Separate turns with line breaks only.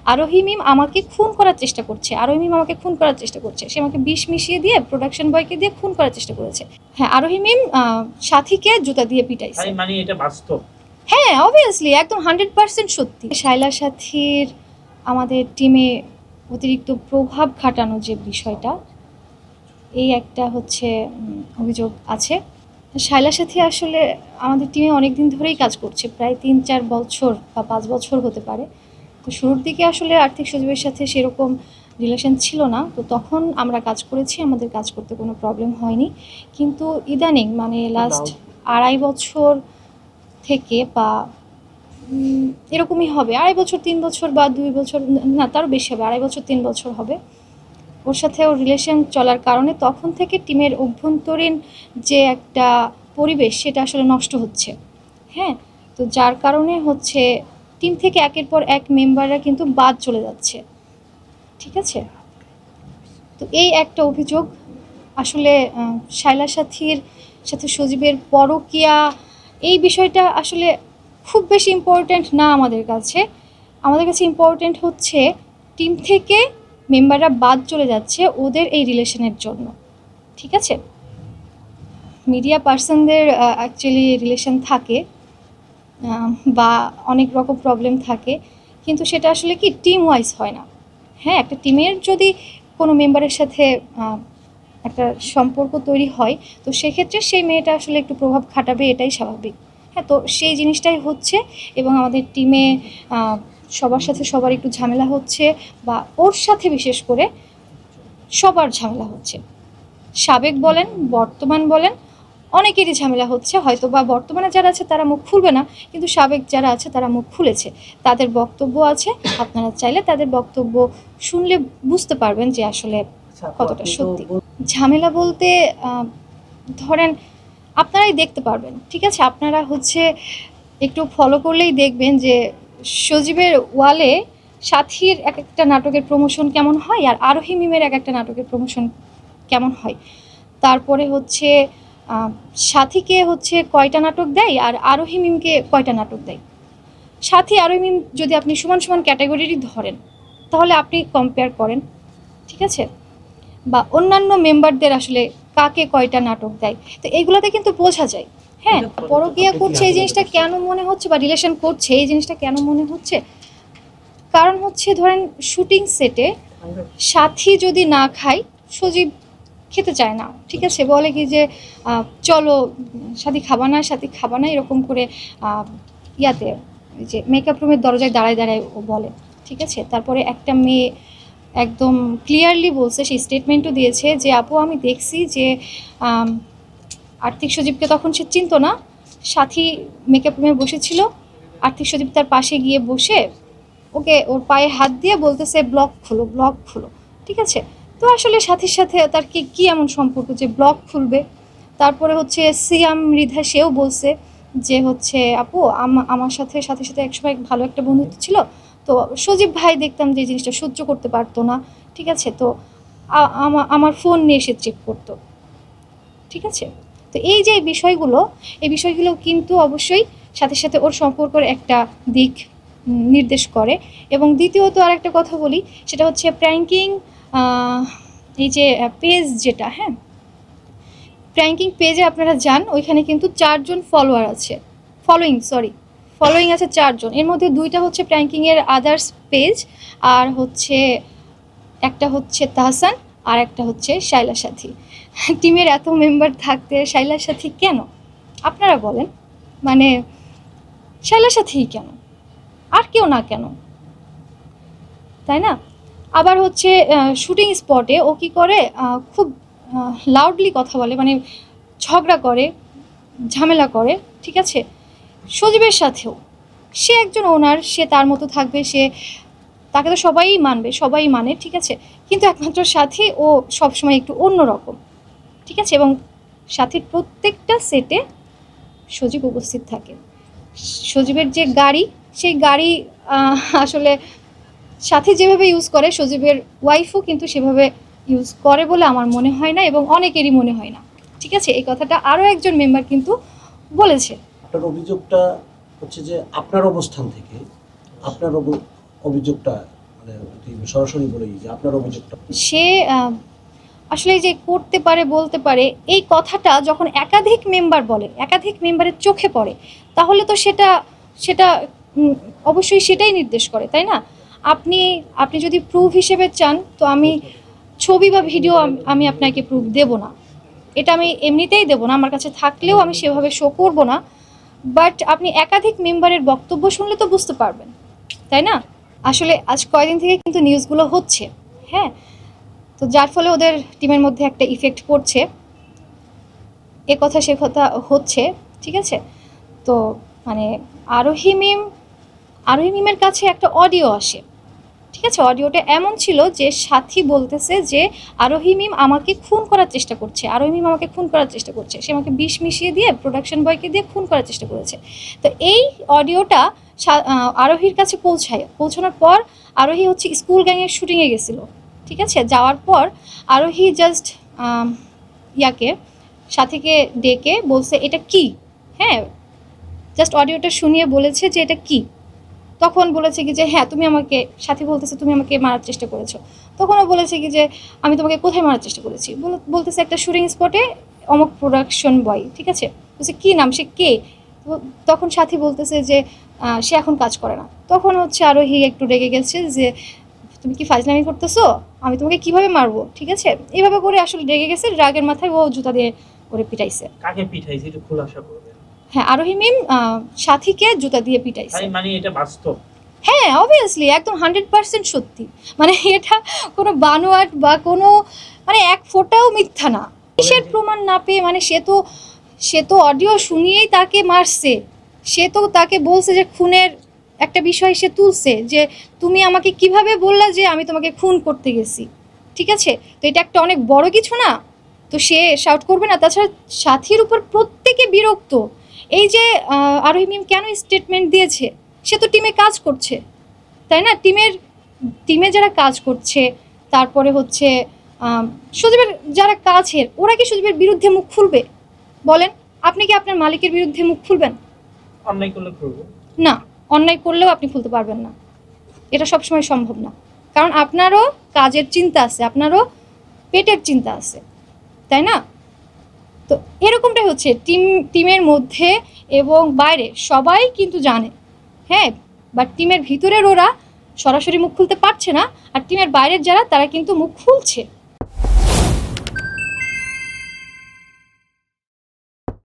আরোহী মিম আমাকে খুন করার চেষ্টা করছে, সে আমাকে বিষ মিশিয়ে দিয়ে প্রোডাকশন বয়কে দিয়ে খুন করার চেষ্টা করেছে। হ্যাঁ, আরোহী মিম সাথীকে জুতা দিয়ে পিটাইছে।
মানে এটা বাস্তব?
হ্যাঁ, অবভিয়াসলি, একদম 100% সত্যি। শায়লা সাথীর আমাদের টিমে অতিরিক্ত প্রভাব খাটানো যে বিষয়টা, এই একটা হচ্ছে অভিযোগ আছে। শায়লা সাথী আসলে আমাদের টিমে অনেক দিন ধরেই কাজ করছে, প্রায় 3-4 বছর বা 5 বছর হতে পারে। তো শুরুর দিকে আসলে আর্থিক সচিবের সাথে সেরকম রিলেশন ছিল না, তো তখন আমরা কাজ করেছি, আমাদের কাজ করতে কোনো প্রবলেম হয়নি। কিন্তু ইদানিং মানে লাস্ট 2.5 বছর থেকে বা এরকমই হবে, 2.5 বছর 3 বছর বা 2 বছর, না তারও বেশি হবে, 2.5 বছর 3 বছর হবে ওর সাথে ওর রিলেশন চলার কারণে তখন থেকে টিমের অভ্যন্তরীণ যে একটা পরিবেশ সেটা আসলে নষ্ট হচ্ছে। হ্যাঁ, তো যার কারণে হচ্ছে টিম থেকে একের পর এক মেম্বাররা কিন্তু বাদ চলে যাচ্ছে। ঠিক আছে, তো এই একটা অভিযোগ। আসলে শায়লা সাথীর সাথে সজীবের পরকীয়া, এই বিষয়টা আসলে খুব বেশি ইম্পর্ট্যান্ট না আমাদের কাছে। আমাদের কাছে ইম্পর্ট্যান্ট হচ্ছে টিম থেকে মেম্বাররা বাদ চলে যাচ্ছে ওদের এই রিলেশনের জন্য। ঠিক আছে, মিডিয়া পার্সনদের অ্যাকচুয়ালি রিলেশন থাকে বা অনেক রকম প্রবলেম থাকে, কিন্তু সেটা আসলে কি টিম ওয়াইজ হয় না। হ্যাঁ, একটা টিমের যদি কোনো মেম্বারের সাথে একটা সম্পর্ক তৈরি হয়, তো সেক্ষেত্রে সেই মেয়েটা আসলে একটু প্রভাব খাটাবে, এটাই স্বাভাবিক। হ্যাঁ, তো সেই জিনিসটাই হচ্ছে, এবং আমাদের টিমে সবার সাথে সবার একটু ঝামেলা হচ্ছে, বা ওর সাথে বিশেষ করে সবার ঝামেলা হচ্ছে। সাবেক বলেন, বর্তমান বলেন, অনেকেরই ঝামেলা হচ্ছে। হয়তো বা বর্তমানে যারা আছে তারা মুখ খুলবে না, কিন্তু সাবেক যারা আছে তারা মুখ খুলেছে, তাদের বক্তব্য আছে। আপনারা চাইলে তাদের বক্তব্য শুনলে বুঝতে পারবেন যে আসলে কতটা সত্যি। ঝামেলা বলতে ধরেন আপনারাই দেখতে পারবেন। ঠিক আছে, আপনারা হচ্ছে একটু ফলো করলেই দেখবেন যে সজীবের ওয়ালে সাথীর এক একটা নাটকের প্রমোশন কেমন হয়, আর আরোহী মিমের এক একটা নাটকের প্রমোশন কেমন হয়। তারপরে হচ্ছে সাথীকে হচ্ছে কয়টা নাটক দেয় আর আরোহী মিমকে কয়টা নাটক দেয়। সাথী আরোহী মিম যদি আপনি সমান সমান ক্যাটাগরিরই ধরেন, তাহলে আপনি কম্পেয়ার করেন। ঠিক আছে, বা অন্যান্য মেম্বারদের আসলে কাকে কয়টা নাটক দেয়, তো এইগুলোতে কিন্তু বোঝা যায়। হ্যাঁ, পরকীয়া করছে এই জিনিসটা কেন মনে হচ্ছে, বা রিলেশন করছে এই জিনিসটা কেন মনে হচ্ছে, কারণ হচ্ছে ধরেন শুটিং সেটে সাথী যদি না খায়, সজীব খেতে চায় না। ঠিক আছে, বলে কি যে চলো সাথী খাবা না এরকম করে ইয়াতে যে মেকআপ রুমের দরজায় দাঁড়ায় দাঁড়ায় ও বলে। ঠিক আছে, তারপরে একটা মেয়ে একদম ক্লিয়ারলি বলছে, সেই স্টেটমেন্টও দিয়েছে যে আপু আমি দেখছি যে আর্থিক সজীবকে তখন সে চিনতো না, সাথী মেকআপ রুমে বসেছিল, আর্থিক সজীব তার পাশে গিয়ে বসে ওকে ওর পায়ে হাত দিয়ে বলতেছে ব্লগ খুলো। ঠিক আছে, তো আসলে সাথীর সাথে তার কি এমন সম্পর্ক যে ব্লগ খুলবে। তারপরে হচ্ছে সিয়াম মৃধা, সেও বলছে যে হচ্ছে আপু আমার সাথে একসময় ভালো একটা বন্ধুত্ব ছিল, তো সজীব ভাই দেখতাম যে জিনিসটা সহ্য করতে পারতো না। ঠিক আছে, তো আমার ফোন নিয়ে এসে চেক করতো। ঠিক আছে, তো এই যে এই বিষয়গুলো কিন্তু অবশ্যই সাথে সাথে ওর সম্পর্কের একটা দিক নির্দেশ করে। এবং দ্বিতীয়ত আর একটা কথা বলি, সেটা হচ্ছে প্র্যাঙ্কিং, এই যে পেজ যেটা, হ্যাঁ প্র্যাঙ্কিং পেজে আপনারা যান, ওইখানে কিন্তু 4 জন ফলোয়ার আছে, ফলোয়িং আছে 4 জন। এর মধ্যে 2টা হচ্ছে প্র্যাঙ্কিংয়ের আদার্স পেজ, আর হচ্ছে একটা হচ্ছে তাহসান, আর একটা হচ্ছে শায়লা সাথী। টিমের এত মেম্বার থাকতে শায়লা সাথী কেন আপনারা বলেন, মানে শায়লা সাথীই কেন, আর কেউ না কেন, তাই না? আবার হচ্ছে শুটিং স্পটে ও কী করে, খুব লাউডলি কথা বলে, মানে ঝগড়া করে, ঝামেলা করে। ঠিক আছে, সজীবের সাথেও, সে একজন ওনার, সে তার মতো থাকবে, তাকে তো সবাই মানে। ঠিক আছে, কিন্তু একমাত্র সাথী ও সবসময় একটু অন্যরকম। ঠিক আছে, এবং সাথীর প্রত্যেকটা সেটে সজীব উপস্থিত থাকে। সজীবের যে গাড়ি, সেই গাড়ি আসলে সাথী যেভাবে ইউজ করে সজীবের ওয়াইফও কিন্তু সেভাবে ইউজ করে বলে আমার মনে হয় না, এবং অনেকেরই মনে হয় না। ঠিক আছে, এই কথাটা আরও একজন মেম্বার কিন্তু বলেছে।
আপনার অভিযোগটা হচ্ছে যে আপনার অবস্থান থেকে আপনার অভিযোগটা
মানে সরাসরি বলেই যে আপনার অভিযোগটা
সে আসলে যে করতে পারে বলতে পারে এই কথাটা যখন একাধিক মেম্বার বলে, একাধিক মেম্বারের চোখে পড়ে, তাহলে তো সেটা সেটা অবশ্যই সেটাই নির্দেশ করে, তাই না? আপনি আপনি যদি প্রুফ হিসেবে চান তো আমি ছবি বা ভিডিও আমি আপনাকে প্রুফ দেব না, এটা আমি এমনিতেই দেব না, আমার কাছে থাকলেও আমি সেভাবে শো করব না। বাট আপনি একাধিক মেম্বারের বক্তব্য শুনলে তো বুঝতে পারবেন, তাই না? আসলে আজ কয়েকদিন থেকে কিন্তু নিউজগুলো হচ্ছে, হ্যাঁ, তো যার ফলে ওদের টিমের মধ্যে একটা ইফেক্ট পড়ছে, এ কথা সে কথা হচ্ছে, ঠিক আছে? তো মানে আরোহী মিমের কাছে একটা অডিও আসে, ঠিক আছে? অডিওটা এমন ছিল যে সাথী বলতেছে যে আরোহী মিম আমাকে খুন করার চেষ্টা করছে, আরোহী মিম আমাকে খুন করার চেষ্টা করছে, সে আমাকে বিষ মিশিয়ে দিয়ে প্রোডাকশন বয়কে দিয়ে খুন করার চেষ্টা করেছে। তো এই অডিওটা আরোহীর কাছে পৌঁছানোর পর আরোহী হচ্ছে স্কুল গ্যাংয়ের শুটিংয়ে গেছিলো, ঠিক আছে? যাওয়ার পর আরোহী জাস্ট সাথীকে ডেকে বলছে এটা কি, হ্যাঁ, জাস্ট অডিওটা শুনিয়ে বলেছে যে এটা কি। তখন বলেছে কি যে হ্যাঁ তুমি আমাকে, সাথী বলতেছে তুমি আমাকে মারার চেষ্টা করেছো। তখনও বলেছে কি যে আমি তোমাকে কোথায় মারার চেষ্টা করেছি, বলতেছে একটা শুটিং স্পটে অমুক প্রোডাকশন বয়, ঠিক আছে? বলছে কী নাম, সে কে? তখন সাথী বলতেছে যে সে এখন কাজ করে না। তখন হচ্ছে আরোহী একটু রেগে গেছে যে তুমি কি ফাজলামি করতেছো, আমি তোমাকে কিভাবে মারবো, ঠিক আছে? এইভাবে করে আসলে রেগে গেছে, রাগের মাথায় ও জুতা দিয়ে করে পিটাইছে।
কাকে পিটাইছে একটু খোলাসা করবেন?
হ্যাঁ, আরোহী মিম সাথীকে জুতা দিয়ে পিটাইছে।
মানে এটা বাস্তব?
হ্যাঁ, অবভিয়াসলি একদম 100% সত্যি, মানে এটা কোনো বানোয়াট বা কোনো মানে এক ফোঁটাও মিথ্যা না। কিসের প্রমাণ না পেয়ে, মানে সে তো অডিও শুনিয়েই তাকে মারছে, সে তো তাকে বলছে যে খুনের একটা বিষয় সে তুলছে যে তুমি আমাকে কিভাবে বললা যে আমি তোমাকে খুন করতে গেছি, ঠিক আছে? তো এটা একটা অনেক বড় কিছু না, তো সে শাউট করবে না? তাছাড়া সাথীর উপর প্রত্যেকে বিরক্ত। এই যে আরোহী মিম কেন স্টেটমেন্ট দিয়েছে, সে তো টিমে কাজ করছে, তাই না? টিমে যারা কাজ করছে, তারপরে হচ্ছে সজীবের যারা কাছের, ওরা কি সজীবের বিরুদ্ধে মুখ খুলবে? বলেন, আপনি কি আপনার মালিকের বিরুদ্ধে মুখ খুলবেন?
অন্যায় করলে খুলবো
না, অন্যায় করলেও আপনি খুলতে পারবেন না, এটা সবসময় সম্ভব না। কারণ আপনারও কাজের চিন্তা আছে, আপনারও পেটের চিন্তা আছে, তাই না? তো এরকমটাই হচ্ছে টিমের মধ্যে এবং বাইরে সবাই কিন্তু জানে, হ্যাঁ, বাট টিমের ভিতরের ওরা সরাসরি মুখ খুলতে পারছে না, আর টিমের বাইরের যারা তারা কিন্তু মুখ খুলছে।